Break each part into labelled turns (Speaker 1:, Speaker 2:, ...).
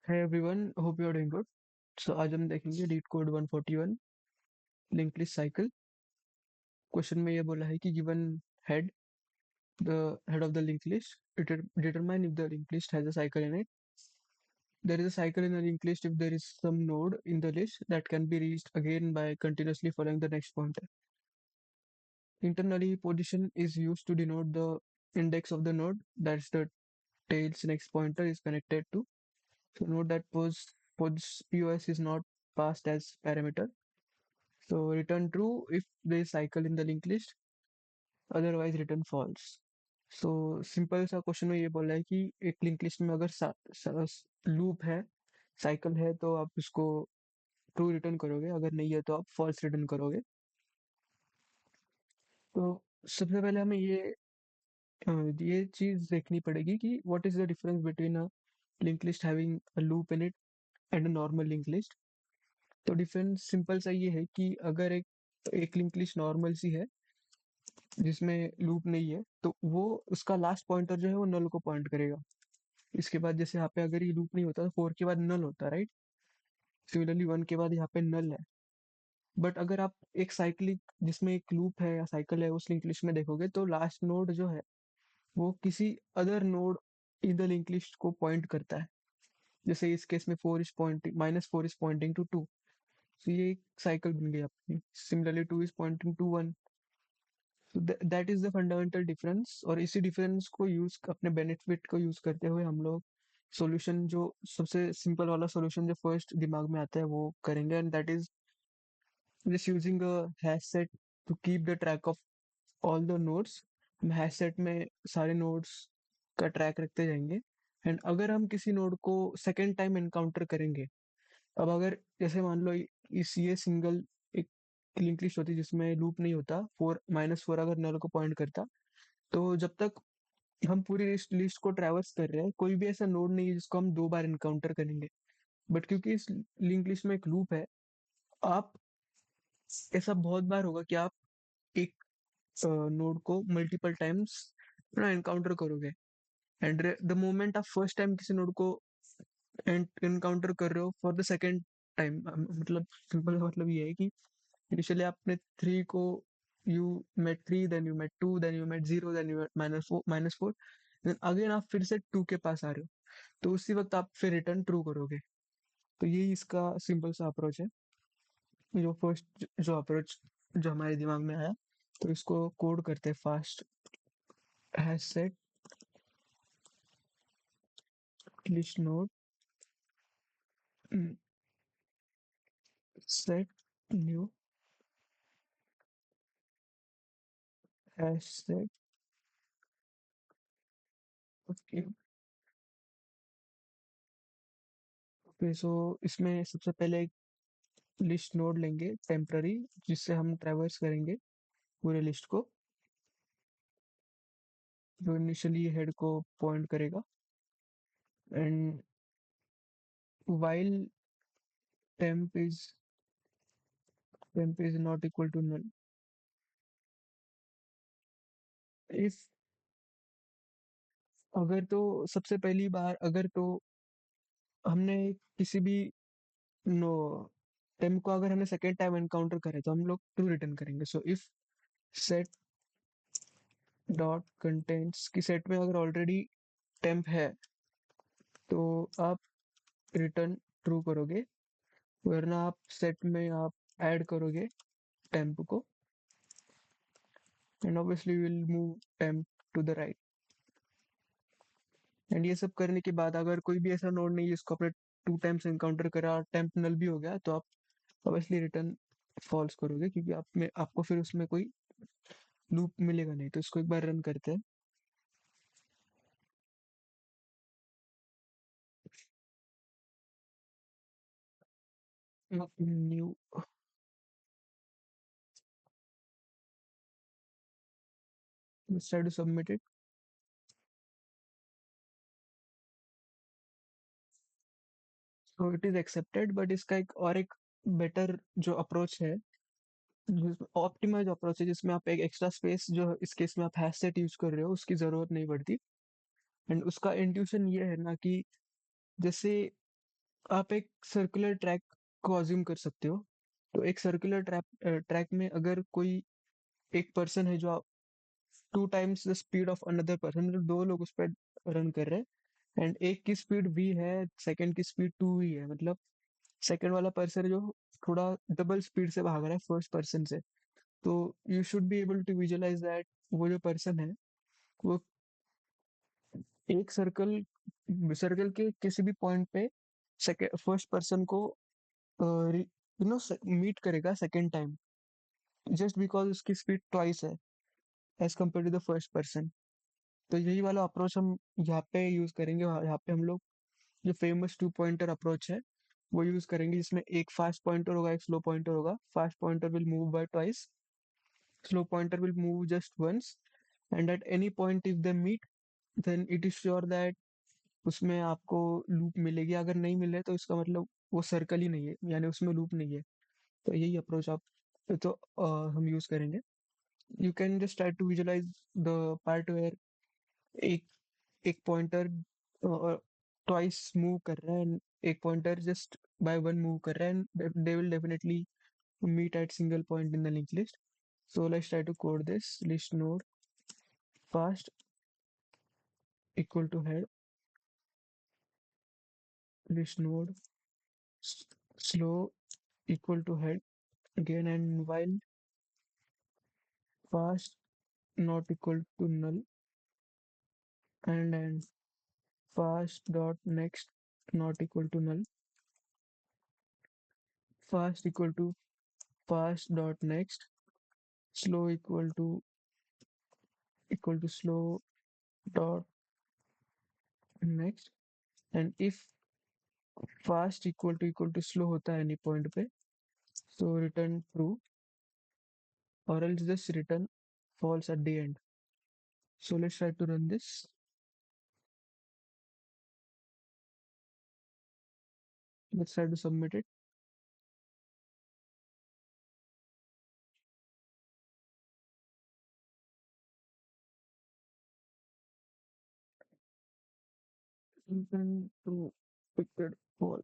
Speaker 1: Hey everyone, hope you are doing good. So आज हम देखेंगे read code 141 link list cycle. Question में ये बोला है कि given head the head of the link list determine if the linked list has a cycle in it. There is a cycle in a linked list if there is some node in the list that can be reached again by continuously following the next pointer. Internally, position is used to denote the index of the node that's the tail's next pointer is connected to. So note that POS is not passed as parameter. So return true if there is cycle in the linked list, otherwise return false. So simple सा question में ये बोला है कि एक link list में अगर loop है, साइकिल है, तो आप उसको ट्रू रिटर्न करोगे, अगर नहीं है तो आप फॉल्स रिटर्न करोगे। तो सबसे पहले हमें ये चीज देखनी पड़ेगी कि what is the difference between a link list having a loop in it and a normal link list. तो डिफरेंस सिंपल सा ये है कि अगर एक लिंक लिस्ट नॉर्मल सी है जिसमें लूप नहीं है, तो वो उसका लास्ट पॉइंटर जो है वो नल को पॉइंट करेगा। इसके बाद जैसे यहाँ पे अगर ये लूप नहीं होता तो 4 के बाद नल होता, राइट? सिमिलरली 1 के बाद यहाँ पे नल है। बट अगर आप एक साइक्लिक जिसमें एक लूप है या साइकिल है उस लिंक लिस्ट में देखोगे, तो लास्ट नोड जो है वो किसी other node in the link list को पॉइंट करता है। जैसे इस केस में 4 is pointing -4 is pointing to 2। तो ये एक साइकिल बन गई आपकी। Similarly 2 is pointing to 1। तो that is the fundamental difference, और इसी डिफरेंस को यूज अपने बेनिफिट को यूज करते हुए हम लोग सॉल्यूशन, जो सबसे सिंपल वाला सॉल्यूशन जो फर्स्ट दिमाग में आता है वो करेंगे, and that is just using a hash set to keep the track of all the nodes. हम हैश सेट में सारे नोड्स का ट्रैक रखते जाएंगे। एंड अगर हम किसी नोड को सेकेंड टाइम एनकाउंटर करेंगे, अब अगर जैसे मान लो इस ये सिंगल एक लिंक लिस्ट होती जिसमें लूप नहीं होता, -4 अगर नल को पॉइंट करता, तो जब तक हम पूरी लिस्ट को ट्रैवर्स कर रहे हैं, कोई भी ऐसा नोड नहीं है जिसको हम 2 बार एनकाउंटर करेंगे। बट क्योंकि इस लिंक लिस्ट में एक लूप है, आप ऐसा बहुत बार होगा कि आप एक नोड को मल्टीपल टाइम्स ना एनकाउंटर करोगे। एंड द मोमेंट आप फर्स्ट टाइम किसी नोड को एनकाउंटर कर रहे हो फॉर द सेकेंड टाइम, मतलब सिंपल मतलब ये है कि इनिशियली आपने 3 को you met 3, then you met 2, then you met 0, then you met -4, then again आप फिर से 2 के पास आ रहे हो, तो उसी वक्त आप फिर रिटर्न ट्रू करोगे। तो यही इसका सिंपल सा अप्रोच है, जो फर्स्ट जो अप्रोच जो हमारे दिमाग में आया। तो इसको कोड करते हैं fast. Hash set list node set new hash set. Okay, okay. So इसमें सबसे पहले एक लिस्ट नोड लेंगे टेम्पररी, जिससे हम ट्रैवर्स करेंगे पूरे लिस्ट को, जो इनिशियली हेड को पॉइंट करेगा। And while temp is temp is not equal to null, if अगर तो सबसे पहली बार अगर तो हमने किसी भी नो टेम्प को अगर हमने सेकेंड टाइम एनकाउंटर करे तो हम लोग ट्रू रिटर्न करेंगे। So if set dot contents की सेट में अगर ऑलरेडी टेम्प है, तो आप रिटर्न ट्रू करोगे, वरना आप सेट में आप ऐड करोगे टेम्प को, and obviously will move temp to the right. And ये सब करने के बाद अगर कोई भी ऐसा नोड नहीं है जिसको आपने 2 टाइम्स एनकाउंटर करा और टेम्प नल भी हो गया, तो आप ऑब्वियसली रिटर्न फॉल्स करोगे, क्योंकि आपको फिर उसमें कोई लूप मिलेगा नहीं। तो इसको एक बार रन करते हैं। New, try to submit it. So it is accepted, but इसका एक बेटर जो अप्रोच है, ऑप्टिमाइज अप्रोच है, जिसमें आप एक एक्स्ट्रा स्पेस जो इस केस में आप हैश सेट यूज कर रहे हो उसकी जरूरत नहीं पड़ती। एंड उसका इंट्यूशन ये है ना कि जैसे आप एक सर्कुलर ट्रैक को अज्यूम कर सकते हो। तो एक सर्कुलर ट्रैक में अगर कोई एक पर्सन है जो two times the speed of another person, मतलब दो लोग उस पर रन कर रहे हैं, एंड एक की स्पीड v है, सेकंड की स्पीड 2v है, मतलब सेकंड वाला पर्सन जो थोड़ा डबल स्पीड से भाग रहा है फर्स्ट पर्सन से। तो you should be able to visualise that वो जो पर्सन है वो एक सर्कल के किसी भी पॉइंट पे सेकंड फर्स्ट पर्सन को मीट करेगा सेकंड टाइम, जस्ट बिकॉज उसकी स्पीड ट्वाइस है as compare to the first person. तो यही वाला अप्रोच हम यहाँ पे यूज करेंगे। यहाँ पे हम लोग जो फेमस टू पॉइंटर अप्रोच है वो यूज करेंगे, जिसमें एक फास्ट पॉइंटर होगा, एक स्लो पॉइंटर होगा। Fast pointer will move by twice, slow pointer will move just once, and at any point if they meet then it is sure that उसमें आपको लूप मिलेगी। अगर नहीं मिले तो इसका मतलब वो सर्कल ही नहीं है, यानी उसमें लूप नहीं है। तो यही अप्रोच आप तो हम यूज करेंगे। You can just try to visualise the part where एक एक पॉइंटर ट्वाइस मूव कर रहा है and एक pointer just by one move कर रहा है, and they will definitely meet at single point in the linked list. So let's try to code this. List node fast equal to head, list node slow equal to head again, and while fast not equal to null, and fast dot next not equal to null, fast equal to fast dot next, slow equal to slow dot next, and if fast equal to slow होता है any point पे, so return true, or else just return false at the end. So let's try to run this. Let's try to submit it. Listen to picked fall.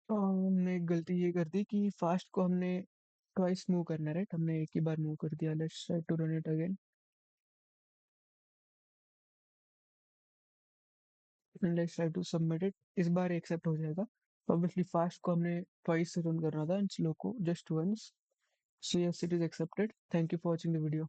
Speaker 1: हमने एक गलती ये कर दी कि fast को हमने ट्वाइस मूव करना है, राइट? हमने एक ही बार मूव कर दिया। Let's try to run it again and let's try to submit it. इस बार एक्सेप्ट हो जाएगा। ऑब्वियसली फास्ट को हमने ट्वाइस से रन करना था एंड स्लो को just once. So yes, it is accepted. Thank you for watching the video.